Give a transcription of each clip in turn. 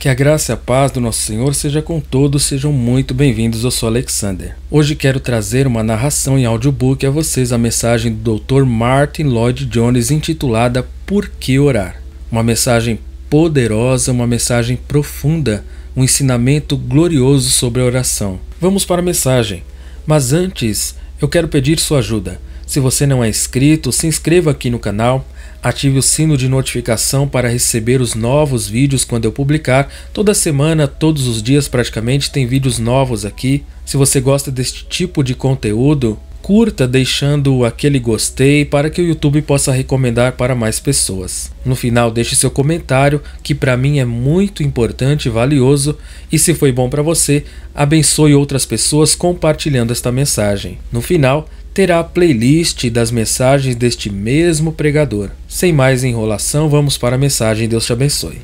Que a graça e a paz do nosso Senhor seja com todos, sejam muito bem-vindos, eu sou Alexander. Hoje quero trazer uma narração em audiobook a vocês, a mensagem do Dr. Martyn Lloyd-Jones intitulada Por que Orar? Uma mensagem poderosa, uma mensagem profunda, um ensinamento glorioso sobre a oração. Vamos para a mensagem, mas antes eu quero pedir sua ajuda. Se você não é inscrito, se inscreva aqui no canal, ative o sino de notificação para receber os novos vídeos quando eu publicar. Toda semana, todos os dias praticamente, tem vídeos novos aqui. Se você gosta deste tipo de conteúdo, curta deixando aquele gostei para que o YouTube possa recomendar para mais pessoas. No final, deixe seu comentário, que para mim é muito importante e valioso. E se foi bom para você, abençoe outras pessoas compartilhando esta mensagem. No final, terá a playlist das mensagens deste mesmo pregador. Sem mais enrolação, vamos para a mensagem. Deus te abençoe.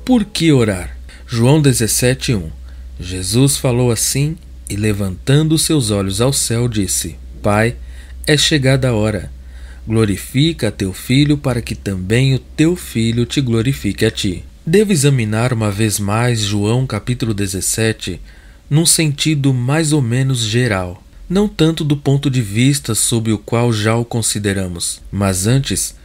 Por que orar? João 17:1. Jesus falou assim e, levantando seus olhos ao céu, disse: Pai, é chegada a hora. Glorifica a teu Filho, para que também o teu Filho te glorifique a ti. Devo examinar uma vez mais João capítulo 17 num sentido mais ou menos geral, não tanto do ponto de vista sob o qual já o consideramos, mas antes,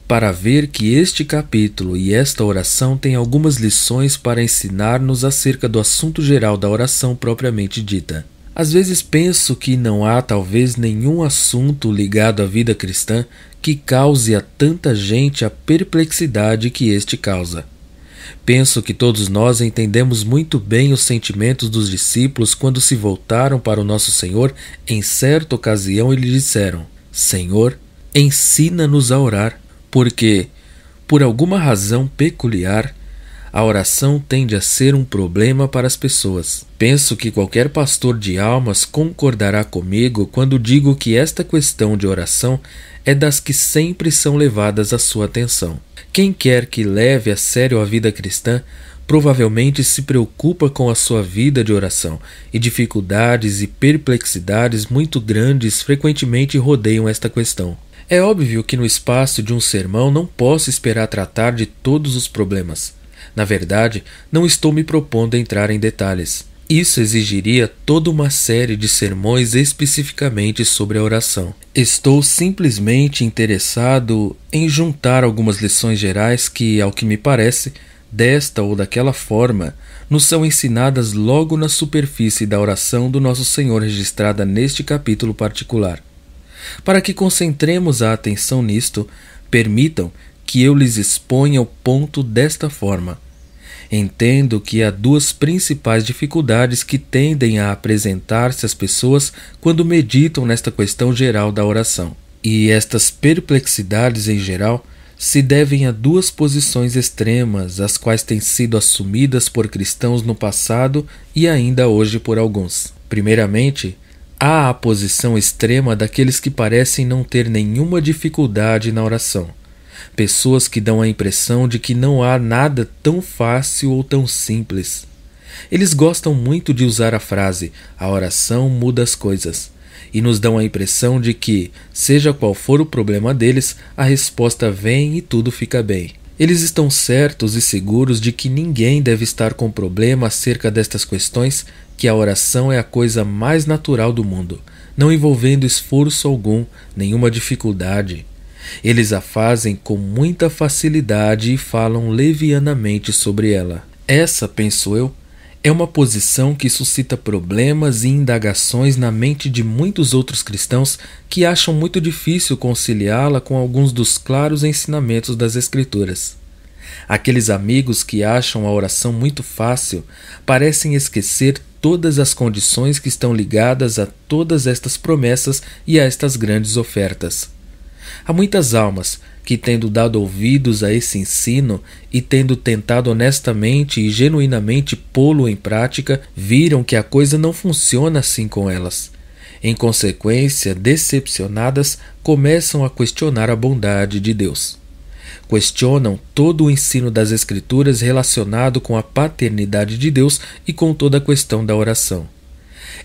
para ver que este capítulo e esta oração têm algumas lições para ensinar-nos acerca do assunto geral da oração propriamente dita. Às vezes penso que não há talvez nenhum assunto ligado à vida cristã que cause a tanta gente a perplexidade que este causa. Penso que todos nós entendemos muito bem os sentimentos dos discípulos quando se voltaram para o nosso Senhor em certa ocasião e lhe disseram: Senhor, ensina-nos a orar, porque, por alguma razão peculiar, a oração tende a ser um problema para as pessoas. Penso que qualquer pastor de almas concordará comigo quando digo que esta questão de oração é das que sempre são levadas à sua atenção. Quem quer que leve a sério a vida cristã provavelmente se preocupa com a sua vida de oração, e dificuldades e perplexidades muito grandes frequentemente rodeiam esta questão. É óbvio que no espaço de um sermão não posso esperar tratar de todos os problemas. Na verdade, não estou me propondo a entrar em detalhes. Isso exigiria toda uma série de sermões especificamente sobre a oração. Estou simplesmente interessado em juntar algumas lições gerais que, ao que me parece, desta ou daquela forma, nos são ensinadas logo na superfície da oração do Nosso Senhor registrada neste capítulo particular. Para que concentremos a atenção nisto, permitam que eu lhes exponha o ponto desta forma. Entendo que há duas principais dificuldades que tendem a apresentar-se às pessoas quando meditam nesta questão geral da oração. E estas perplexidades em geral se devem a duas posições extremas, as quais têm sido assumidas por cristãos no passado e ainda hoje por alguns. Primeiramente, há a posição extrema daqueles que parecem não ter nenhuma dificuldade na oração. Pessoas que dão a impressão de que não há nada tão fácil ou tão simples. Eles gostam muito de usar a frase "a oração muda as coisas" e nos dão a impressão de que, seja qual for o problema deles, a resposta vem e tudo fica bem. Eles estão certos e seguros de que ninguém deve estar com problema acerca destas questões, que a oração é a coisa mais natural do mundo, não envolvendo esforço algum, nenhuma dificuldade. Eles a fazem com muita facilidade e falam levianamente sobre ela. Essa, penso eu, é uma posição que suscita problemas e indagações na mente de muitos outros cristãos que acham muito difícil conciliá-la com alguns dos claros ensinamentos das Escrituras. Aqueles amigos que acham a oração muito fácil parecem esquecer todas as condições que estão ligadas a todas estas promessas e a estas grandes ofertas. Há muitas almas que, tendo dado ouvidos a esse ensino e tendo tentado honestamente e genuinamente pô-lo em prática, viram que a coisa não funciona assim com elas. Em consequência, decepcionadas, começam a questionar a bondade de Deus. Questionam todo o ensino das Escrituras relacionado com a paternidade de Deus e com toda a questão da oração.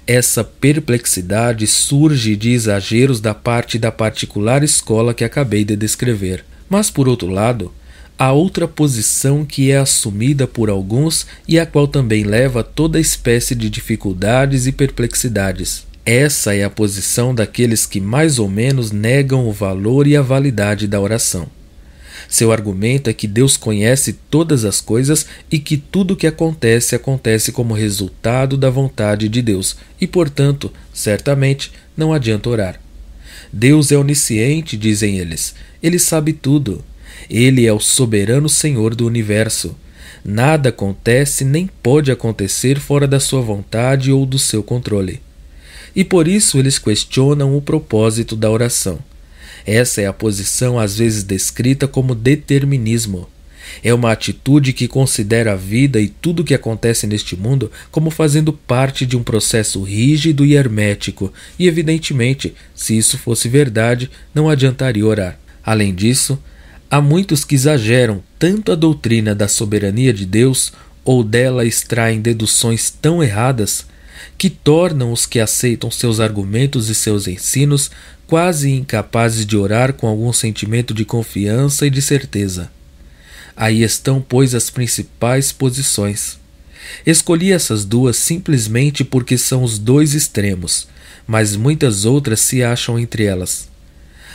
Essa perplexidade surge de exageros da parte da particular escola que acabei de descrever. Mas, por outro lado, há outra posição que é assumida por alguns e a qual também leva a toda espécie de dificuldades e perplexidades. Essa é a posição daqueles que mais ou menos negam o valor e a validade da oração. Seu argumento é que Deus conhece todas as coisas e que tudo o que acontece como resultado da vontade de Deus e, portanto, certamente não adianta orar. Deus é onisciente, dizem eles. Ele sabe tudo. Ele é o soberano Senhor do universo. Nada acontece nem pode acontecer fora da sua vontade ou do seu controle. E por isso eles questionam o propósito da oração. Essa é a posição às vezes descrita como determinismo. É uma atitude que considera a vida e tudo o que acontece neste mundo como fazendo parte de um processo rígido e hermético, e evidentemente, se isso fosse verdade, não adiantaria orar. Além disso, há muitos que exageram tanto a doutrina da soberania de Deus, ou dela extraem deduções tão erradas, que tornam os que aceitam seus argumentos e seus ensinos quase incapazes de orar com algum sentimento de confiança e de certeza. Aí estão, pois, as principais posições. Escolhi essas duas simplesmente porque são os dois extremos, mas muitas outras se acham entre elas.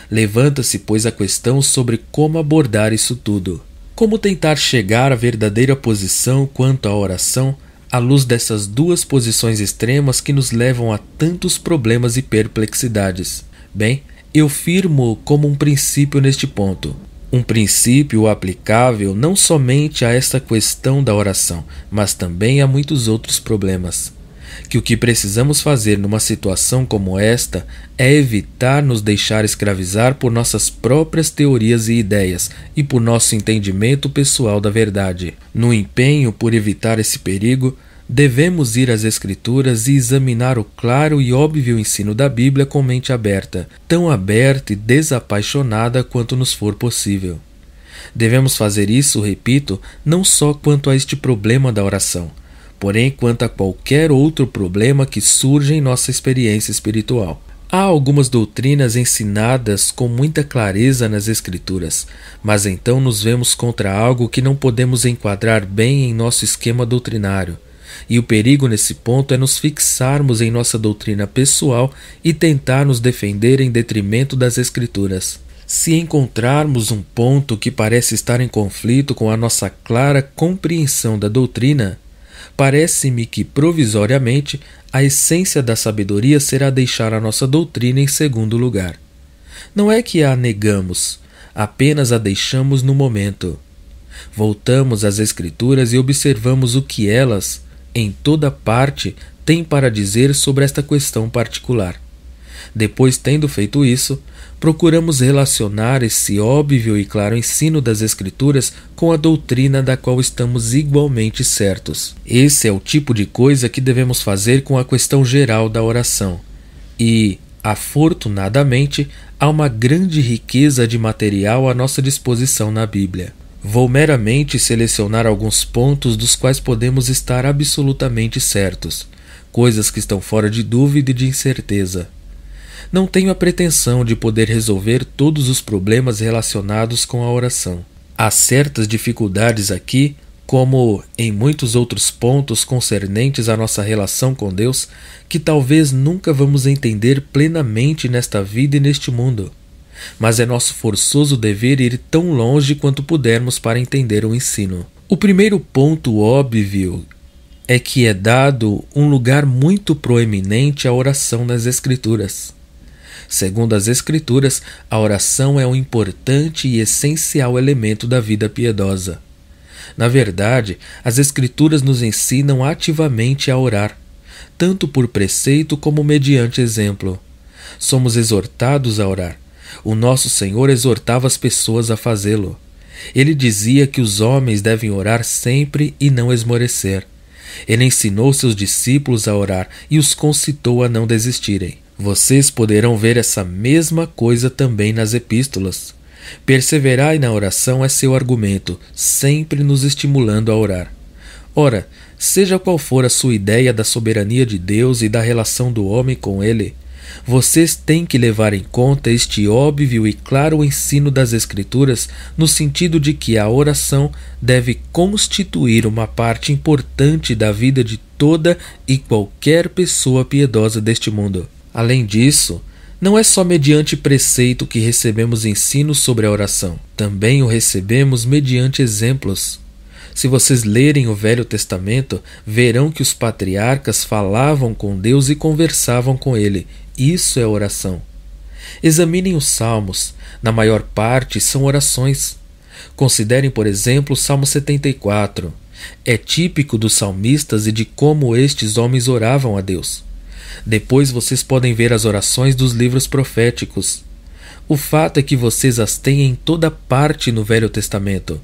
Levanta-se, pois, a questão sobre como abordar isso tudo. Como tentar chegar à verdadeira posição quanto à oração à luz dessas duas posições extremas que nos levam a tantos problemas e perplexidades? Bem, eu firmo como um princípio neste ponto. Um princípio aplicável não somente a esta questão da oração, mas também a muitos outros problemas. Que o que precisamos fazer numa situação como esta é evitar nos deixar escravizar por nossas próprias teorias e ideias e por nosso entendimento pessoal da verdade. No empenho por evitar esse perigo, devemos ir às Escrituras e examinar o claro e óbvio ensino da Bíblia com mente aberta, tão aberta e desapaixonada quanto nos for possível. Devemos fazer isso, repito, não só quanto a este problema da oração, porém quanto a qualquer outro problema que surja em nossa experiência espiritual. Há algumas doutrinas ensinadas com muita clareza nas Escrituras, mas então nos vemos contra algo que não podemos enquadrar bem em nosso esquema doutrinário. E o perigo nesse ponto é nos fixarmos em nossa doutrina pessoal e tentar nos defender em detrimento das Escrituras. Se encontrarmos um ponto que parece estar em conflito com a nossa clara compreensão da doutrina, parece-me que, provisoriamente, a essência da sabedoria será deixar a nossa doutrina em segundo lugar. Não é que a negamos, apenas a deixamos no momento. Voltamos às Escrituras e observamos o que elas, em toda parte, têm para dizer sobre esta questão particular. Depois, tendo feito isso, procuramos relacionar esse óbvio e claro ensino das Escrituras com a doutrina da qual estamos igualmente certos. Esse é o tipo de coisa que devemos fazer com a questão geral da oração. E, afortunadamente, há uma grande riqueza de material à nossa disposição na Bíblia. Vou meramente selecionar alguns pontos dos quais podemos estar absolutamente certos, coisas que estão fora de dúvida e de incerteza. Não tenho a pretensão de poder resolver todos os problemas relacionados com a oração. Há certas dificuldades aqui, como em muitos outros pontos concernentes à nossa relação com Deus, que talvez nunca vamos entender plenamente nesta vida e neste mundo. Mas é nosso forçoso dever ir tão longe quanto pudermos para entender o ensino. O primeiro ponto óbvio é que é dado um lugar muito proeminente à oração nas Escrituras. Segundo as Escrituras, a oração é um importante e essencial elemento da vida piedosa. Na verdade, as Escrituras nos ensinam ativamente a orar, tanto por preceito como mediante exemplo. Somos exortados a orar. O nosso Senhor exortava as pessoas a fazê-lo. Ele dizia que os homens devem orar sempre e não esmorecer. Ele ensinou seus discípulos a orar e os concitou a não desistirem. Vocês poderão ver essa mesma coisa também nas epístolas. Perseverai na oração é seu argumento, sempre nos estimulando a orar. Ora, seja qual for a sua ideia da soberania de Deus e da relação do homem com ele, Vocês têm que levar em conta este óbvio e claro ensino das Escrituras, no sentido de que a oração deve constituir uma parte importante da vida de toda e qualquer pessoa piedosa deste mundo. Além disso, não é só mediante preceito que recebemos ensino sobre a oração, também o recebemos mediante exemplos. Se vocês lerem o Velho Testamento, verão que os patriarcas falavam com Deus e conversavam com Ele. Isso é oração. Examinem os Salmos. Na maior parte são orações. Considerem, por exemplo, o Salmo 74. É típico dos salmistas e de como estes homens oravam a Deus. Depois vocês podem ver as orações dos livros proféticos. O fato é que vocês as têm em toda parte no Velho Testamento.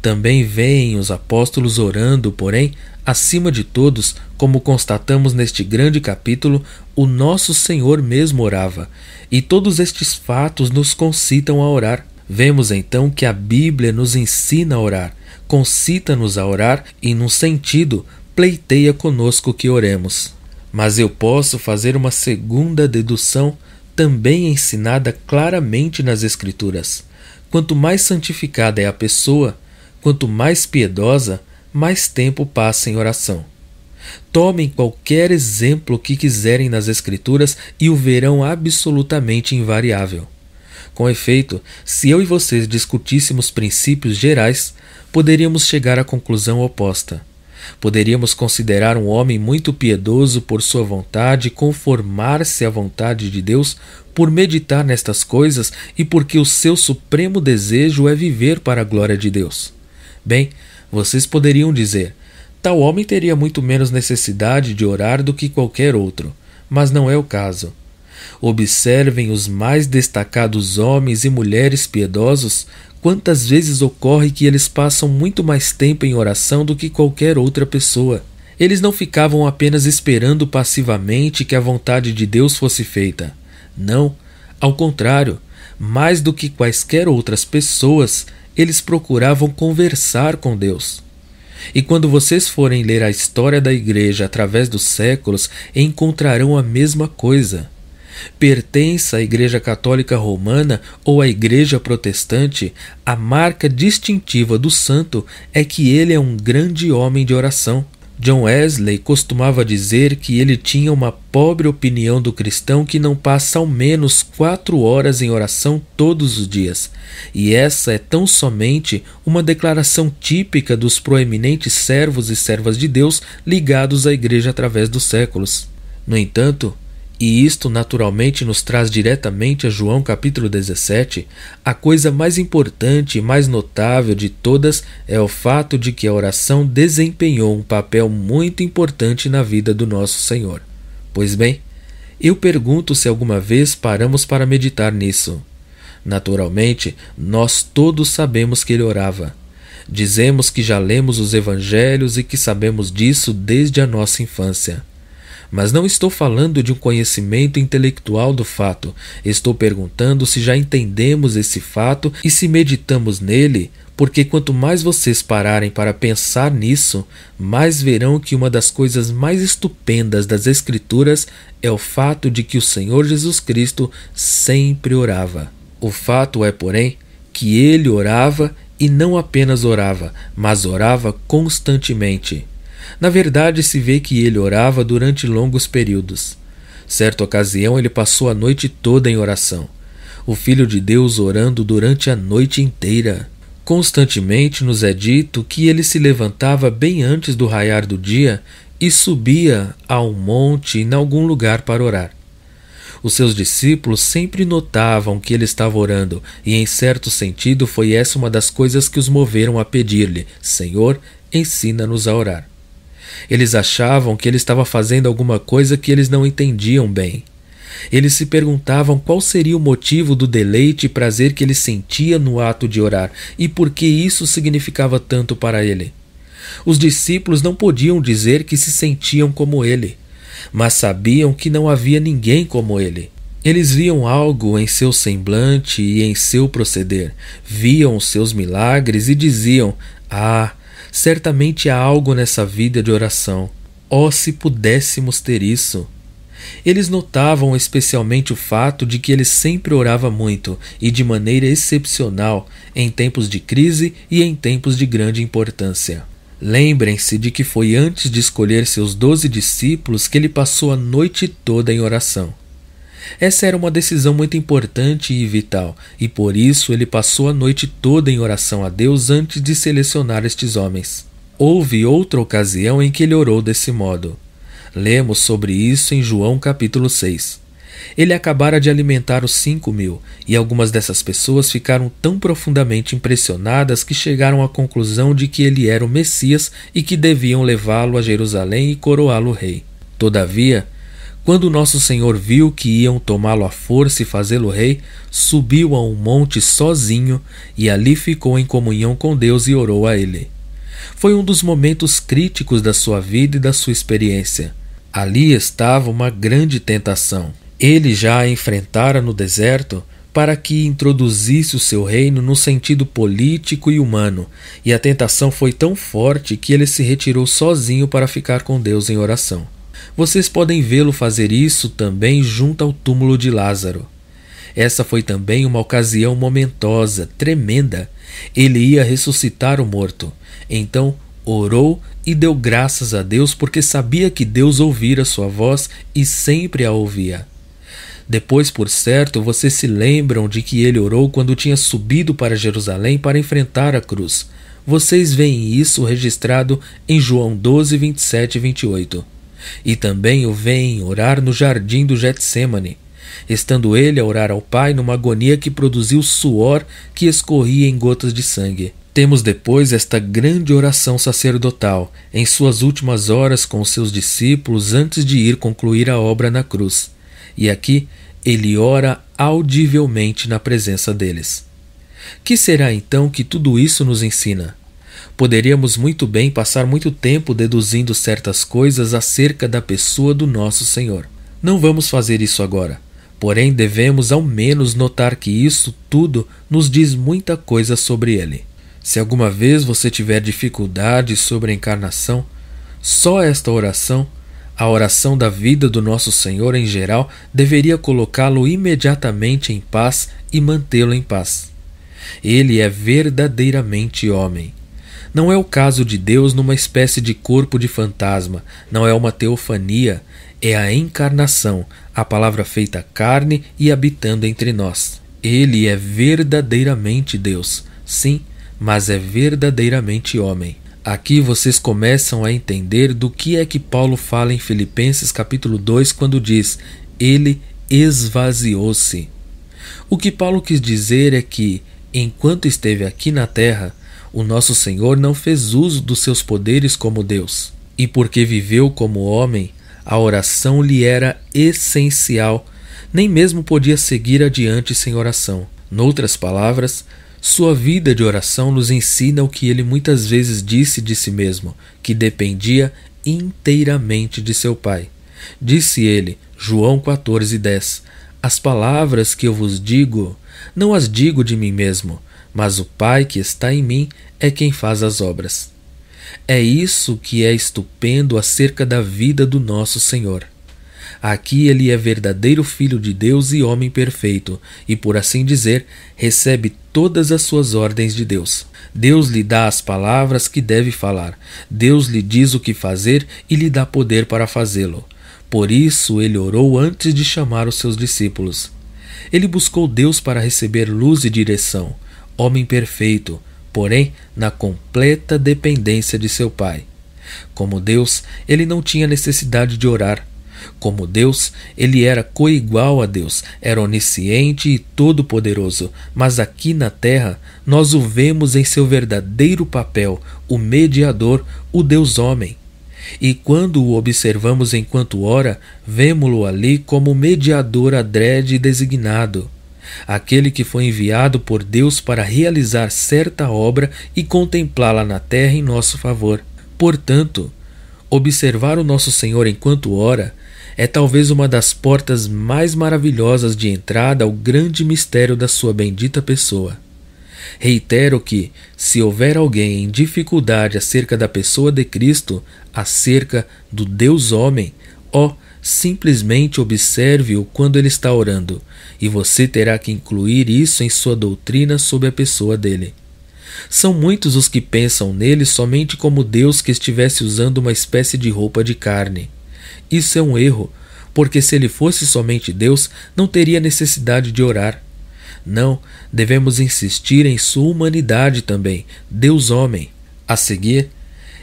Também veem os apóstolos orando, porém, acima de todos, como constatamos neste grande capítulo, o nosso Senhor mesmo orava, e todos estes fatos nos concitam a orar. Vemos então que a Bíblia nos ensina a orar, concita-nos a orar e, num sentido, pleiteia conosco que oremos. Mas eu posso fazer uma segunda dedução, também ensinada claramente nas Escrituras. Quanto mais santificada é a pessoa, quanto mais piedosa, mais tempo passa em oração. Tomem qualquer exemplo que quiserem nas Escrituras e o verão absolutamente invariável. Com efeito, se eu e vocês discutíssemos princípios gerais, poderíamos chegar à conclusão oposta. Poderíamos considerar um homem muito piedoso por sua vontade conformar-se à vontade de Deus por meditar nestas coisas e porque o seu supremo desejo é viver para a glória de Deus. Bem, vocês poderiam dizer, tal homem teria muito menos necessidade de orar do que qualquer outro, mas não é o caso. Observem os mais destacados homens e mulheres piedosos, quantas vezes ocorre que eles passam muito mais tempo em oração do que qualquer outra pessoa. Eles não ficavam apenas esperando passivamente que a vontade de Deus fosse feita. Não, ao contrário, mais do que quaisquer outras pessoas, eles procuravam conversar com Deus. E quando vocês forem ler a história da Igreja através dos séculos, encontrarão a mesma coisa. Pertence à Igreja Católica Romana ou à Igreja Protestante, a marca distintiva do santo é que ele é um grande homem de oração. John Wesley costumava dizer que ele tinha uma pobre opinião do cristão que não passa ao menos 4 horas em oração todos os dias, e essa é tão somente uma declaração típica dos proeminentes servos e servas de Deus ligados à Igreja através dos séculos. No entanto, e isto naturalmente nos traz diretamente a João capítulo 17, a coisa mais importante e mais notável de todas é o fato de que a oração desempenhou um papel muito importante na vida do nosso Senhor. Pois bem, eu pergunto se alguma vez paramos para meditar nisso. Naturalmente, nós todos sabemos que ele orava. Dizemos que já lemos os evangelhos e que sabemos disso desde a nossa infância. Mas não estou falando de um conhecimento intelectual do fato. Estou perguntando se já entendemos esse fato e se meditamos nele, porque quanto mais vocês pararem para pensar nisso, mais verão que uma das coisas mais estupendas das Escrituras é o fato de que o Senhor Jesus Cristo sempre orava. O fato é, porém, que ele orava e não apenas orava, mas orava constantemente. Na verdade, se vê que ele orava durante longos períodos. Certa ocasião, ele passou a noite toda em oração. O Filho de Deus orando durante a noite inteira. Constantemente nos é dito que ele se levantava bem antes do raiar do dia e subia a um monte em algum lugar para orar. Os seus discípulos sempre notavam que ele estava orando, e em certo sentido foi essa uma das coisas que os moveram a pedir-lhe: Senhor, ensina-nos a orar. Eles achavam que ele estava fazendo alguma coisa que eles não entendiam bem. Eles se perguntavam qual seria o motivo do deleite e prazer que ele sentia no ato de orar e por que isso significava tanto para ele. Os discípulos não podiam dizer que se sentiam como ele, mas sabiam que não havia ninguém como ele. Eles viam algo em seu semblante e em seu proceder, viam os seus milagres e diziam: certamente há algo nessa vida de oração. Oh, se pudéssemos ter isso! Eles notavam especialmente o fato de que ele sempre orava muito e de maneira excepcional em tempos de crise e em tempos de grande importância. Lembrem-se de que foi antes de escolher seus 12 discípulos que ele passou a noite toda em oração. Essa era uma decisão muito importante e vital, e por isso ele passou a noite toda em oração a Deus antes de selecionar estes homens. Houve outra ocasião em que ele orou desse modo. Lemos sobre isso em João capítulo 6. Ele acabara de alimentar os 5.000, e algumas dessas pessoas ficaram tão profundamente impressionadas que chegaram à conclusão de que ele era o Messias e que deviam levá-lo a Jerusalém e coroá-lo rei. Todavia, quando nosso Senhor viu que iam tomá-lo à força e fazê-lo rei, subiu a um monte sozinho e ali ficou em comunhão com Deus e orou a ele. Foi um dos momentos críticos da sua vida e da sua experiência. Ali estava uma grande tentação. Ele já a enfrentara no deserto para que introduzisse o seu reino no sentido político e humano, e a tentação foi tão forte que ele se retirou sozinho para ficar com Deus em oração. Vocês podem vê-lo fazer isso também junto ao túmulo de Lázaro. Essa foi também uma ocasião momentosa, tremenda. Ele ia ressuscitar o morto. Então orou e deu graças a Deus porque sabia que Deus ouvira sua voz e sempre a ouvia. Depois, por certo, vocês se lembram de que ele orou quando tinha subido para Jerusalém para enfrentar a cruz. Vocês veem isso registrado em João 12, 27 e 28. E também o veem orar no jardim do Getsêmani, estando ele a orar ao Pai numa agonia que produziu suor que escorria em gotas de sangue. Temos depois esta grande oração sacerdotal, em suas últimas horas com os seus discípulos antes de ir concluir a obra na cruz. E aqui ele ora audivelmente na presença deles. Que será então que tudo isso nos ensina? Poderíamos muito bem passar muito tempo deduzindo certas coisas acerca da pessoa do nosso Senhor. Não vamos fazer isso agora, porém devemos ao menos notar que isso tudo nos diz muita coisa sobre ele. Se alguma vez você tiver dificuldades sobre a encarnação, só esta oração, a oração da vida do nosso Senhor em geral, deveria colocá-lo imediatamente em paz e mantê-lo em paz. Ele é verdadeiramente homem. Não é o caso de Deus numa espécie de corpo de fantasma, não é uma teofania, é a encarnação, a palavra feita carne e habitando entre nós. Ele é verdadeiramente Deus, sim, mas é verdadeiramente homem. Aqui vocês começam a entender do que é que Paulo fala em Filipenses capítulo 2 quando diz: ele esvaziou-se. O que Paulo quis dizer é que, enquanto esteve aqui na terra, o nosso Senhor não fez uso dos seus poderes como Deus. E porque viveu como homem, a oração lhe era essencial, nem mesmo podia seguir adiante sem oração. Noutras palavras, sua vida de oração nos ensina o que ele muitas vezes disse de si mesmo, que dependia inteiramente de seu Pai. Disse ele, João 14:10, as palavras que eu vos digo, não as digo de mim mesmo, mas o Pai que está em mim é quem faz as obras. É isso que é estupendo acerca da vida do nosso Senhor. Aqui ele é verdadeiro Filho de Deus e homem perfeito, e por assim dizer, recebe todas as suas ordens de Deus. Deus lhe dá as palavras que deve falar, Deus lhe diz o que fazer e lhe dá poder para fazê-lo. Por isso ele orou antes de chamar os seus discípulos. Ele buscou Deus para receber luz e direção, homem perfeito, porém na completa dependência de seu Pai. Como Deus, ele não tinha necessidade de orar. Como Deus, ele era coigual a Deus, era onisciente e todo-poderoso, mas aqui na terra nós o vemos em seu verdadeiro papel, o mediador, o Deus-homem. E quando o observamos enquanto ora, vemo-lo ali como mediador adrede e designado, aquele que foi enviado por Deus para realizar certa obra e contemplá-la na terra em nosso favor. Portanto, observar o nosso Senhor enquanto ora é talvez uma das portas mais maravilhosas de entrada ao grande mistério da sua bendita pessoa. Reitero que, se houver alguém em dificuldade acerca da pessoa de Cristo, acerca do Deus-homem, simplesmente observe-o quando ele está orando, e você terá que incluir isso em sua doutrina sobre a pessoa dele. São muitos os que pensam nele somente como Deus que estivesse usando uma espécie de roupa de carne. Isso é um erro, porque se ele fosse somente Deus, não teria necessidade de orar. Não, devemos insistir em sua humanidade também, Deus-homem. A seguir,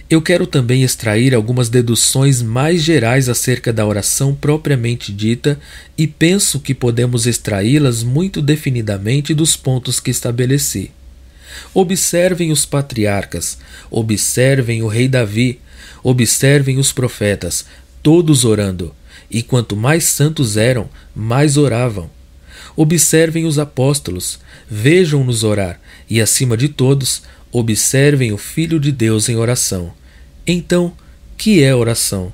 eu quero também extrair algumas deduções mais gerais acerca da oração propriamente dita e penso que podemos extraí-las muito definidamente dos pontos que estabeleci. Observem os patriarcas, observem o rei Davi, observem os profetas, todos orando, e quanto mais santos eram, mais oravam. Observem os apóstolos, vejam-nos orar, e acima de todos, observem o Filho de Deus em oração. Então, que é oração?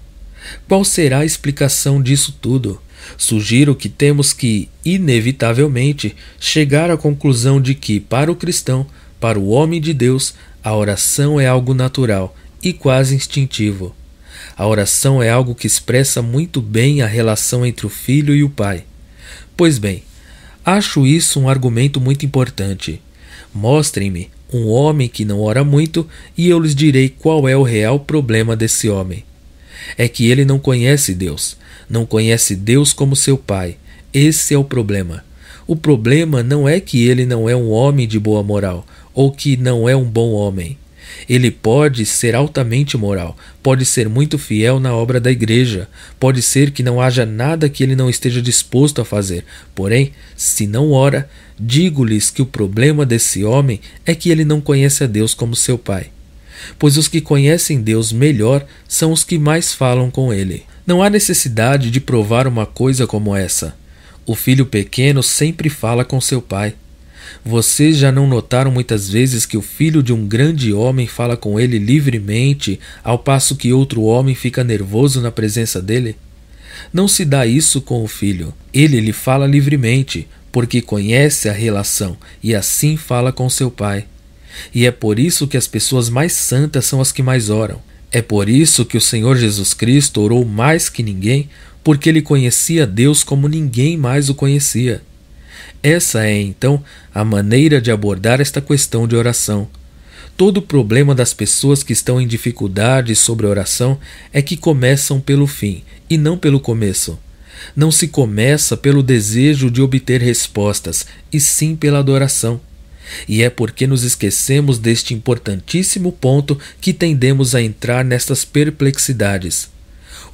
Qual será a explicação disso tudo? Sugiro que temos que, inevitavelmente, chegar à conclusão de que, para o cristão, para o homem de Deus, a oração é algo natural e quase instintivo. A oração é algo que expressa muito bem a relação entre o Filho e o Pai. Pois bem, acho isso um argumento muito importante. Mostrem-me um homem que não ora muito e eu lhes direi qual é o real problema desse homem. É que ele não conhece Deus. Não conhece Deus como seu Pai. Esse é o problema. O problema não é que ele não é um homem de boa moral ou que não é um bom homem. Ele pode ser altamente moral, pode ser muito fiel na obra da igreja, pode ser que não haja nada que ele não esteja disposto a fazer. Porém, se não ora, digo-lhes que o problema desse homem é que ele não conhece a Deus como seu Pai. Pois os que conhecem Deus melhor são os que mais falam com ele. Não há necessidade de provar uma coisa como essa. O filho pequeno sempre fala com seu pai. Vocês já não notaram muitas vezes que o filho de um grande homem fala com ele livremente, ao passo que outro homem fica nervoso na presença dele? Não se dá isso com o filho. Ele lhe fala livremente, porque conhece a relação, e assim fala com seu pai. E é por isso que as pessoas mais santas são as que mais oram. É por isso que o Senhor Jesus Cristo orou mais que ninguém, porque ele conhecia Deus como ninguém mais o conhecia. Essa é, então, a maneira de abordar esta questão de oração. Todo o problema das pessoas que estão em dificuldade sobre oração é que começam pelo fim e não pelo começo. Não se começa pelo desejo de obter respostas, e sim pela adoração. E é porque nos esquecemos deste importantíssimo ponto que tendemos a entrar nestas perplexidades.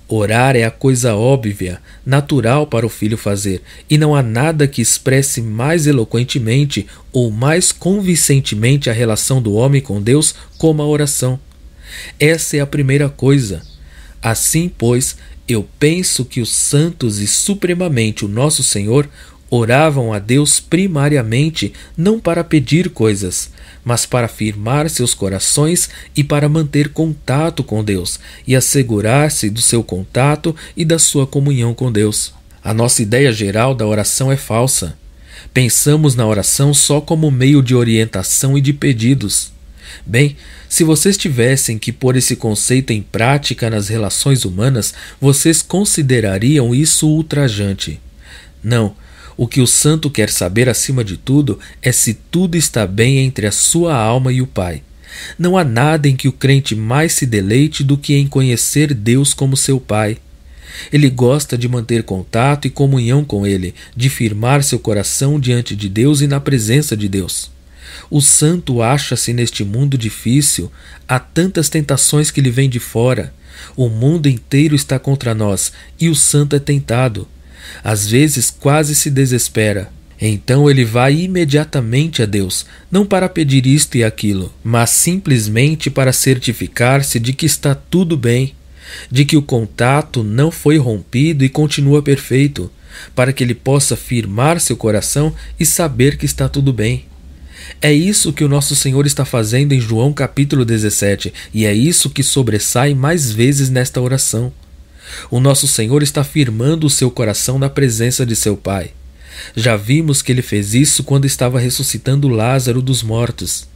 Orar é a coisa óbvia, natural para o filho fazer, e não há nada que expresse mais eloquentemente ou mais convincentemente a relação do homem com Deus como a oração. Essa é a primeira coisa. Assim, pois, eu penso que os santos e supremamente o nosso Senhor oravam a Deus primariamente não para pedir coisas, mas para firmar seus corações e para manter contato com Deus e assegurar-se do seu contato e da sua comunhão com Deus. A nossa ideia geral da oração é falsa. Pensamos na oração só como meio de orientação e de pedidos. Bem, se vocês tivessem que pôr esse conceito em prática nas relações humanas, vocês considerariam isso ultrajante. Não. O que o santo quer saber acima de tudo é se tudo está bem entre a sua alma e o Pai. Não há nada em que o crente mais se deleite do que em conhecer Deus como seu Pai. Ele gosta de manter contato e comunhão com Ele, de firmar seu coração diante de Deus e na presença de Deus. O santo acha-se neste mundo difícil, há tantas tentações que lhe vêm de fora. O mundo inteiro está contra nós e o santo é tentado. Às vezes quase se desespera. Então ele vai imediatamente a Deus, não para pedir isto e aquilo, mas simplesmente para certificar-se de que está tudo bem, de que o contato não foi rompido e continua perfeito, para que ele possa firmar seu coração e saber que está tudo bem. É isso que o nosso Senhor está fazendo em João capítulo 17, e é isso que sobressai mais vezes nesta oração. O nosso Senhor está firmando o seu coração na presença de seu Pai. Já vimos que ele fez isso quando estava ressuscitando Lázaro dos mortos.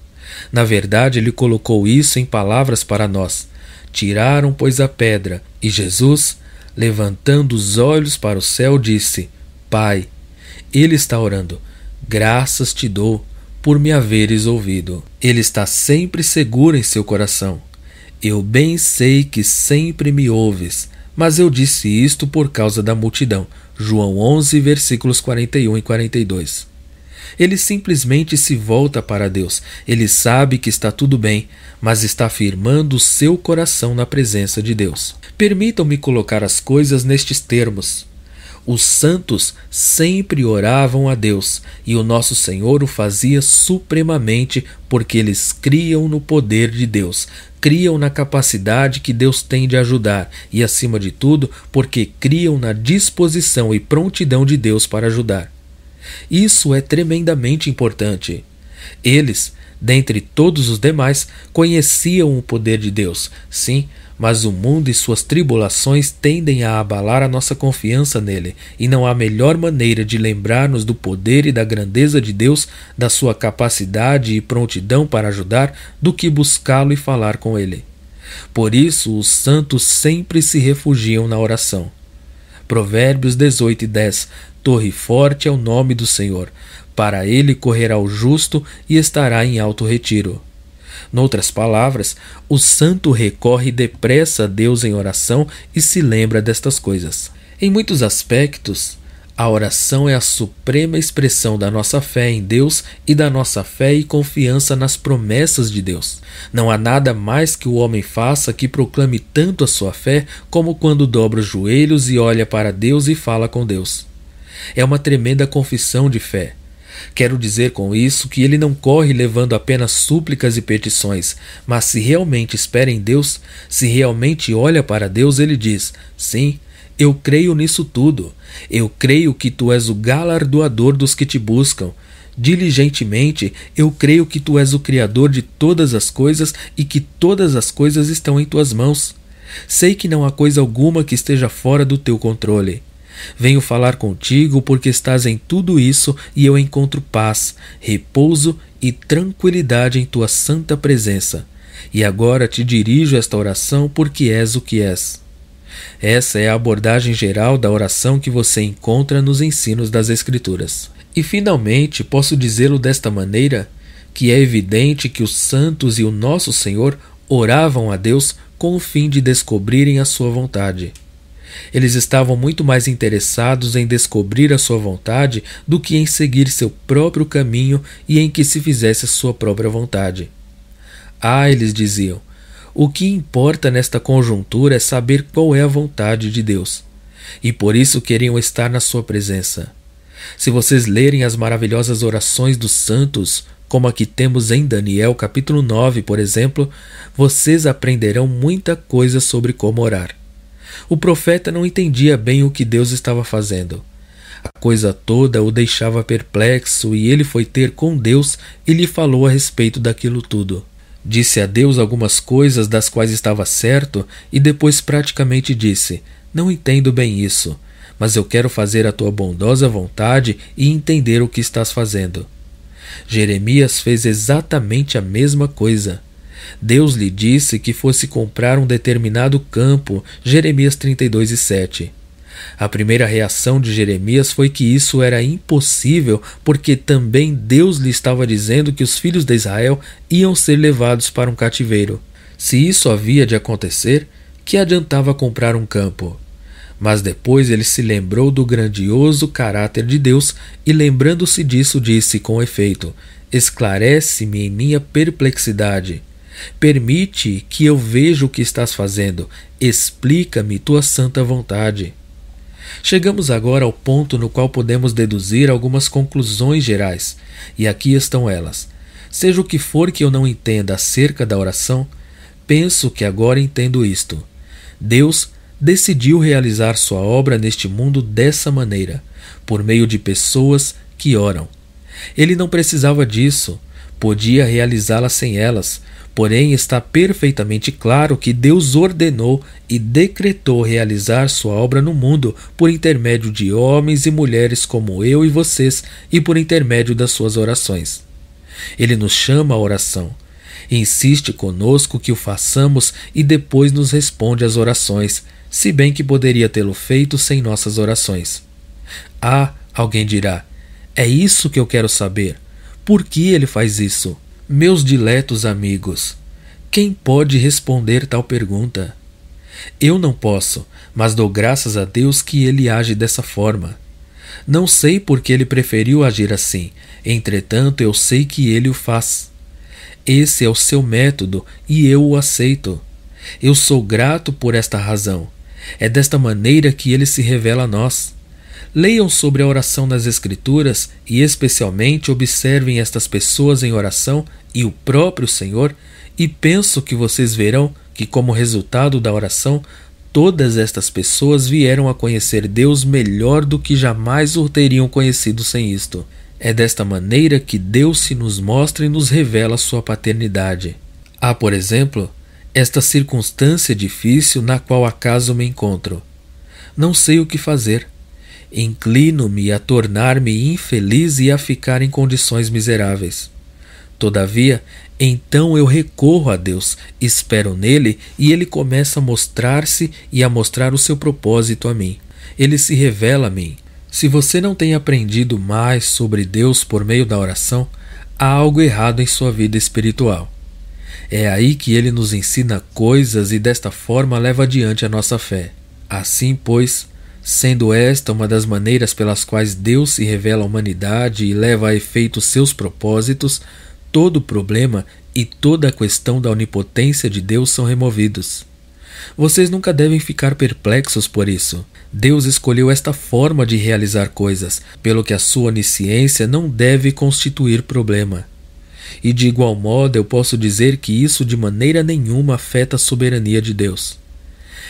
Na verdade, ele colocou isso em palavras para nós. Tiraram, pois, a pedra, e Jesus, Levantando os olhos para o céu, disse: Pai. Ele está orando: graças te dou por me haveres ouvido. Ele está sempre seguro em seu coração. Eu bem sei que sempre me ouves, mas eu disse isto por causa da multidão. João 11, versículos 41 e 42. Ele simplesmente se volta para Deus. Ele sabe que está tudo bem, mas está firmando o seu coração na presença de Deus. Permitam-me colocar as coisas nestes termos. Os santos sempre oravam a Deus, e o nosso Senhor o fazia supremamente porque eles criam no poder de Deus, criam na capacidade que Deus tem de ajudar e, acima de tudo, porque criam na disposição e prontidão de Deus para ajudar. Isso é tremendamente importante. Eles, dentre todos os demais, conheciam o poder de Deus, sim, mas o mundo e suas tribulações tendem a abalar a nossa confiança nele, e não há melhor maneira de lembrar-nos do poder e da grandeza de Deus, da sua capacidade e prontidão para ajudar, do que buscá-lo e falar com ele. Por isso, os santos sempre se refugiam na oração. Provérbios 18:10. Torre forte é o nome do Senhor. Para ele correrá o justo e estará em alto retiro. Noutras palavras, o santo recorre depressa a Deus em oração e se lembra destas coisas. Em muitos aspectos, a oração é a suprema expressão da nossa fé em Deus e da nossa fé e confiança nas promessas de Deus. Não há nada mais que o homem faça que proclame tanto a sua fé como quando dobra os joelhos e olha para Deus e fala com Deus. É uma tremenda confissão de fé. Quero dizer com isso que ele não corre levando apenas súplicas e petições, mas se realmente espera em Deus, se realmente olha para Deus, ele diz: sim, eu creio nisso tudo. Eu creio que tu és o galardoador dos que te buscam. Diligentemente, eu creio que tu és o Criador de todas as coisas e que todas as coisas estão em tuas mãos. Sei que não há coisa alguma que esteja fora do teu controle. Venho falar contigo porque estás em tudo isso e eu encontro paz, repouso e tranquilidade em tua santa presença. E agora te dirijo esta oração porque és o que és. Essa é a abordagem geral da oração que você encontra nos ensinos das Escrituras. E finalmente posso dizê-lo desta maneira, que é evidente que os santos e o nosso Senhor oravam a Deus com o fim de descobrirem a sua vontade. Eles estavam muito mais interessados em descobrir a sua vontade do que em seguir seu próprio caminho e em que se fizesse a sua própria vontade. Eles diziam, o que importa nesta conjuntura é saber qual é a vontade de Deus. E por isso queriam estar na sua presença. Se vocês lerem as maravilhosas orações dos santos, como a que temos em Daniel capítulo 9, por exemplo, vocês aprenderão muita coisa sobre como orar. O profeta não entendia bem o que Deus estava fazendo. A coisa toda o deixava perplexo e ele foi ter com Deus e lhe falou a respeito daquilo tudo. Disse a Deus algumas coisas das quais estava certo e depois praticamente disse: não entendo bem isso, mas eu quero fazer a tua bondosa vontade e entender o que estás fazendo. Jeremias fez exatamente a mesma coisa. Deus lhe disse que fosse comprar um determinado campo, Jeremias 32:7. A primeira reação de Jeremias foi que isso era impossível, porque também Deus lhe estava dizendo que os filhos de Israel iam ser levados para um cativeiro. Se isso havia de acontecer, que adiantava comprar um campo? Mas depois ele se lembrou do grandioso caráter de Deus e, lembrando-se disso, disse com efeito: esclarece-me em minha perplexidade. Permite que eu veja o que estás fazendo. Explica-me tua santa vontade. Chegamos agora ao ponto no qual podemos deduzir algumas conclusões gerais, e aqui estão elas. Seja o que for que eu não entenda acerca da oração, penso que agora entendo isto. Deus decidiu realizar sua obra neste mundo dessa maneira, por meio de pessoas que oram. Ele não precisava disso, podia realizá-la sem elas, porém está perfeitamente claro que Deus ordenou e decretou realizar sua obra no mundo por intermédio de homens e mulheres como eu e vocês e por intermédio das suas orações. Ele nos chama à oração. Insiste conosco que o façamos e depois nos responde às orações, se bem que poderia tê-lo feito sem nossas orações. Ah, alguém dirá, é isso que eu quero saber. Por que ele faz isso? Meus diletos amigos, quem pode responder tal pergunta? Eu não posso, mas dou graças a Deus que ele age dessa forma. Não sei por que ele preferiu agir assim, entretanto eu sei que ele o faz. Esse é o seu método e eu o aceito. Eu sou grato por esta razão. É desta maneira que ele se revela a nós. Leiam sobre a oração nas Escrituras e especialmente observem estas pessoas em oração e o próprio Senhor, e penso que vocês verão que, como resultado da oração, todas estas pessoas vieram a conhecer Deus melhor do que jamais o teriam conhecido sem isto. É desta maneira que Deus se nos mostra e nos revela sua paternidade. Há, por exemplo, esta circunstância difícil na qual acaso me encontro. Não sei o que fazer. Inclino-me a tornar-me infeliz e a ficar em condições miseráveis. Todavia, então eu recorro a Deus, espero nele e ele começa a mostrar-se e a mostrar o seu propósito a mim. Ele se revela a mim. Se você não tem aprendido mais sobre Deus por meio da oração, há algo errado em sua vida espiritual. É aí que ele nos ensina coisas e desta forma leva adiante a nossa fé. Assim, pois, sendo esta uma das maneiras pelas quais Deus se revela à humanidade e leva a efeito seus propósitos, todo o problema e toda a questão da onipotência de Deus são removidos. Vocês nunca devem ficar perplexos por isso. Deus escolheu esta forma de realizar coisas, pelo que a sua onisciência não deve constituir problema. E de igual modo eu posso dizer que isso de maneira nenhuma afeta a soberania de Deus.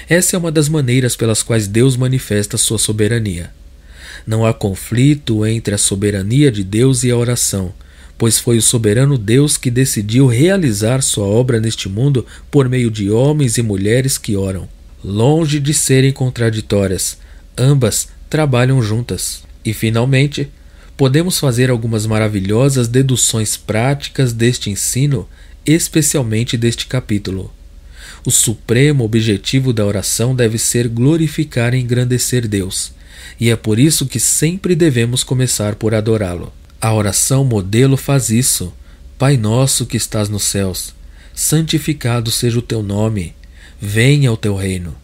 Essa é uma das maneiras pelas quais Deus manifesta sua soberania. Não há conflito entre a soberania de Deus e a oração, pois foi o soberano Deus que decidiu realizar sua obra neste mundo por meio de homens e mulheres que oram. Longe de serem contraditórias, ambas trabalham juntas. E, finalmente, podemos fazer algumas maravilhosas deduções práticas deste ensino, especialmente deste capítulo. O supremo objetivo da oração deve ser glorificar e engrandecer Deus, e é por isso que sempre devemos começar por adorá-lo. A oração modelo faz isso. Pai nosso que estás nos céus, santificado seja o teu nome, venha o teu reino.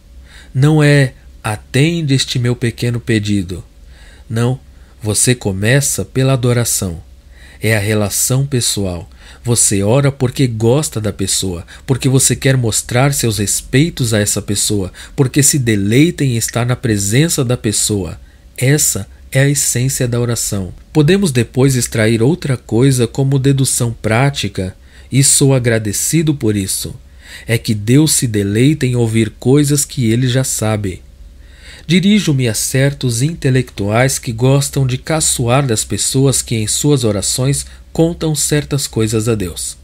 Não é atende este meu pequeno pedido. Não, você começa pela adoração. É a relação pessoal. Você ora porque gosta da pessoa, porque você quer mostrar seus respeitos a essa pessoa, porque se deleita em estar na presença da pessoa. Essa é a essência da oração. Podemos depois extrair outra coisa como dedução prática, e sou agradecido por isso. É que Deus se deleita em ouvir coisas que ele já sabe. Dirijo-me a certos intelectuais que gostam de caçoar das pessoas que em suas orações contam certas coisas a Deus.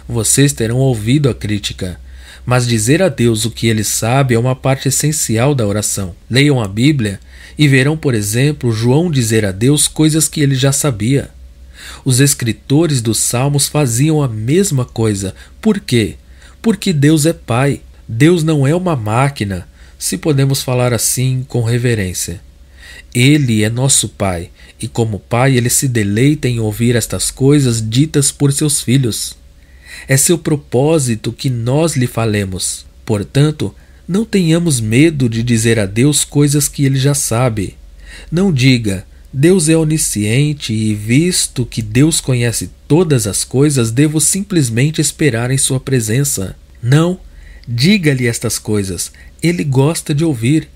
Vocês terão ouvido a crítica, mas dizer a Deus o que ele sabe é uma parte essencial da oração. Leiam a Bíblia e verão, por exemplo, João dizer a Deus coisas que ele já sabia. Os escritores dos Salmos faziam a mesma coisa. Por quê? Porque Deus é Pai. Deus não é uma máquina, se podemos falar assim com reverência. Ele é nosso Pai, e como Pai ele se deleita em ouvir estas coisas ditas por seus filhos. É seu propósito que nós lhe falemos. Portanto, não tenhamos medo de dizer a Deus coisas que ele já sabe. Não diga, Deus é onisciente e visto que Deus conhece todas as coisas, devo simplesmente esperar em sua presença. Não, diga-lhe estas coisas. Ele gosta de ouvir.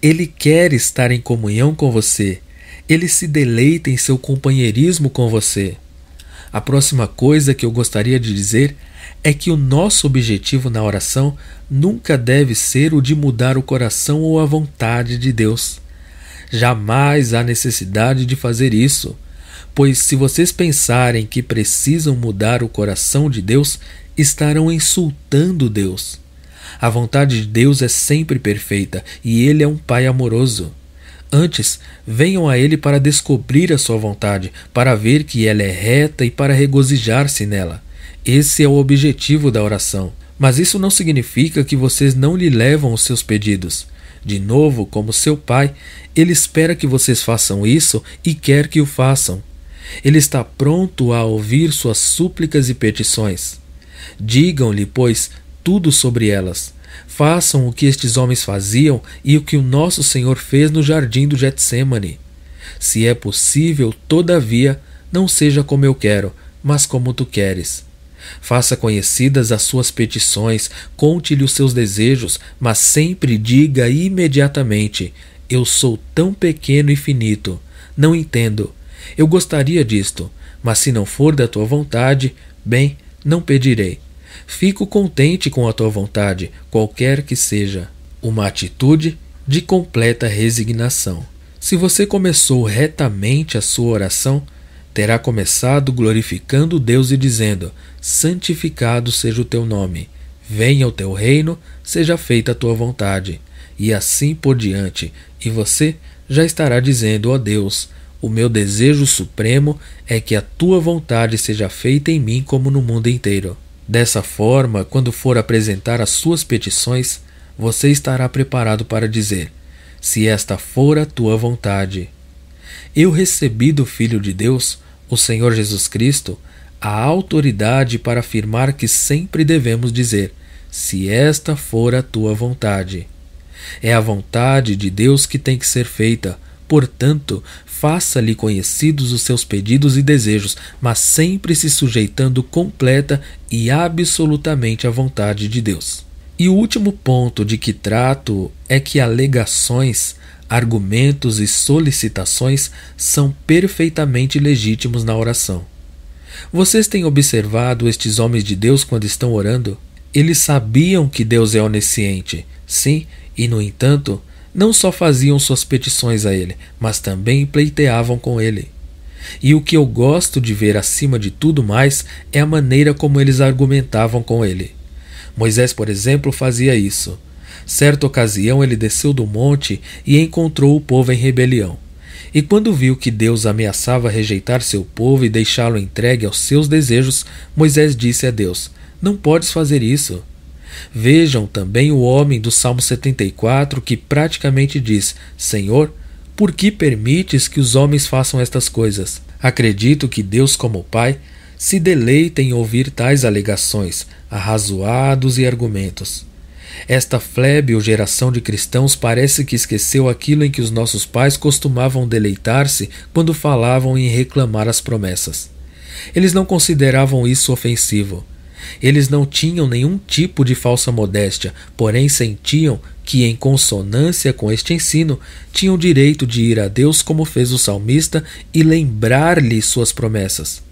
Ele quer estar em comunhão com você. Ele se deleita em seu companheirismo com você. A próxima coisa que eu gostaria de dizer é que o nosso objetivo na oração nunca deve ser o de mudar o coração ou a vontade de Deus. Jamais há necessidade de fazer isso, pois se vocês pensarem que precisam mudar o coração de Deus, estarão insultando Deus. A vontade de Deus é sempre perfeita e Ele é um Pai amoroso. Antes, venham a Ele para descobrir a sua vontade, para ver que ela é reta e para regozijar-se nela. Esse é o objetivo da oração. Mas isso não significa que vocês não lhe levam os seus pedidos. De novo, como seu pai, ele espera que vocês façam isso e quer que o façam. Ele está pronto a ouvir suas súplicas e petições. Digam-lhe, pois, tudo sobre elas. Façam o que estes homens faziam e o que o nosso Senhor fez no jardim do Getsêmani. Se é possível, todavia, não seja como eu quero, mas como tu queres. Faça conhecidas as suas petições, conte-lhe os seus desejos, mas sempre diga imediatamente: eu sou tão pequeno e finito, não entendo. Eu gostaria disto, mas se não for da tua vontade, bem, não pedirei. Fico contente com a tua vontade, qualquer que seja. Uma atitude de completa resignação. Se você começou retamente a sua oração, terá começado glorificando Deus e dizendo: santificado seja o teu nome, venha o teu reino, seja feita a tua vontade, e assim por diante, e você já estará dizendo: ó Deus, o meu desejo supremo é que a tua vontade seja feita em mim como no mundo inteiro. Dessa forma, quando for apresentar as suas petições, você estará preparado para dizer: se esta for a tua vontade. Eu recebi do Filho de Deus, o Senhor Jesus Cristo, a autoridade para afirmar que sempre devemos dizer: se esta for a tua vontade. É a vontade de Deus que tem que ser feita, portanto, faça-lhe conhecidos os seus pedidos e desejos, mas sempre se sujeitando completa e absolutamente à vontade de Deus. E o último ponto de que trato é que alegações, argumentos e solicitações são perfeitamente legítimos na oração. Vocês têm observado estes homens de Deus quando estão orando? Eles sabiam que Deus é onisciente, sim, e no entanto, não só faziam suas petições a Ele, mas também pleiteavam com Ele. E o que eu gosto de ver acima de tudo mais é a maneira como eles argumentavam com Ele. Moisés, por exemplo, fazia isso. Certa ocasião ele desceu do monte e encontrou o povo em rebelião. E quando viu que Deus ameaçava rejeitar seu povo e deixá-lo entregue aos seus desejos, Moisés disse a Deus: não podes fazer isso. Vejam também o homem do Salmo 74 que praticamente diz: Senhor, por que permites que os homens façam estas coisas? Acredito que Deus, como Pai, se deleita em ouvir tais alegações, arrazoados e argumentos. Esta flébil geração de cristãos parece que esqueceu aquilo em que os nossos pais costumavam deleitar-se quando falavam em reclamar as promessas. Eles não consideravam isso ofensivo. Eles não tinham nenhum tipo de falsa modéstia, porém sentiam que, em consonância com este ensino, tinham direito de ir a Deus como fez o salmista e lembrar-lhe suas promessas.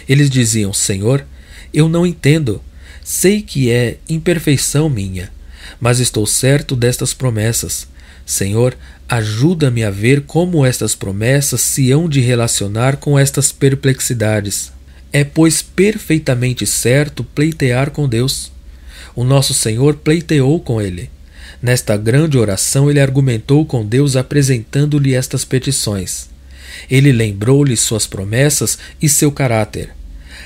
Eles diziam: Senhor, eu não entendo, sei que é imperfeição minha, mas estou certo destas promessas. Senhor, ajuda-me a ver como estas promessas se hão de relacionar com estas perplexidades. É, pois, perfeitamente certo pleitear com Deus. O nosso Senhor pleiteou com Ele. Nesta grande oração ele argumentou com Deus apresentando-lhe estas petições. Ele lembrou-lhe suas promessas e seu caráter.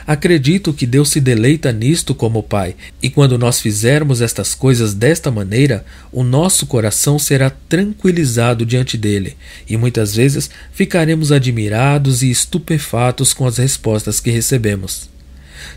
Acredito que Deus se deleita nisto como Pai, e quando nós fizermos estas coisas desta maneira, o nosso coração será tranquilizado diante dele, e muitas vezes ficaremos admirados e estupefatos com as respostas que recebemos.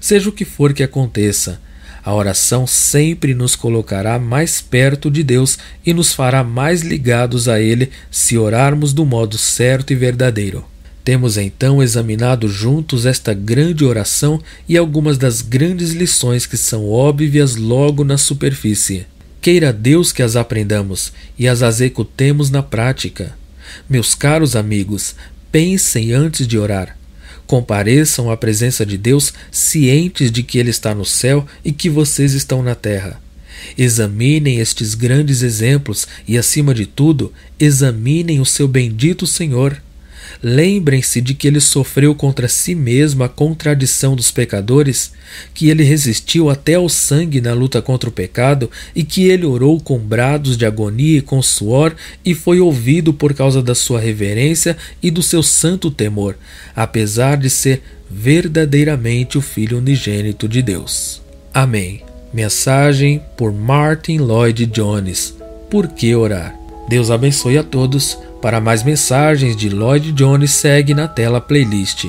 Seja o que for que aconteça, a oração sempre nos colocará mais perto de Deus e nos fará mais ligados a Ele se orarmos do modo certo e verdadeiro. Temos então examinado juntos esta grande oração e algumas das grandes lições que são óbvias logo na superfície. Queira Deus que as aprendamos e as executemos na prática. Meus caros amigos, pensem antes de orar. Compareçam à presença de Deus cientes de que Ele está no céu e que vocês estão na terra. Examinem estes grandes exemplos e, acima de tudo, examinem o seu bendito Senhor. Lembrem-se de que ele sofreu contra si mesmo a contradição dos pecadores, que ele resistiu até ao sangue na luta contra o pecado e que ele orou com brados de agonia e com suor e foi ouvido por causa da sua reverência e do seu santo temor, apesar de ser verdadeiramente o Filho unigênito de Deus. Amém. Mensagem por Martyn Lloyd-Jones. Por que orar? Deus abençoe a todos. Para mais mensagens de Lloyd-Jones, segue na tela playlist.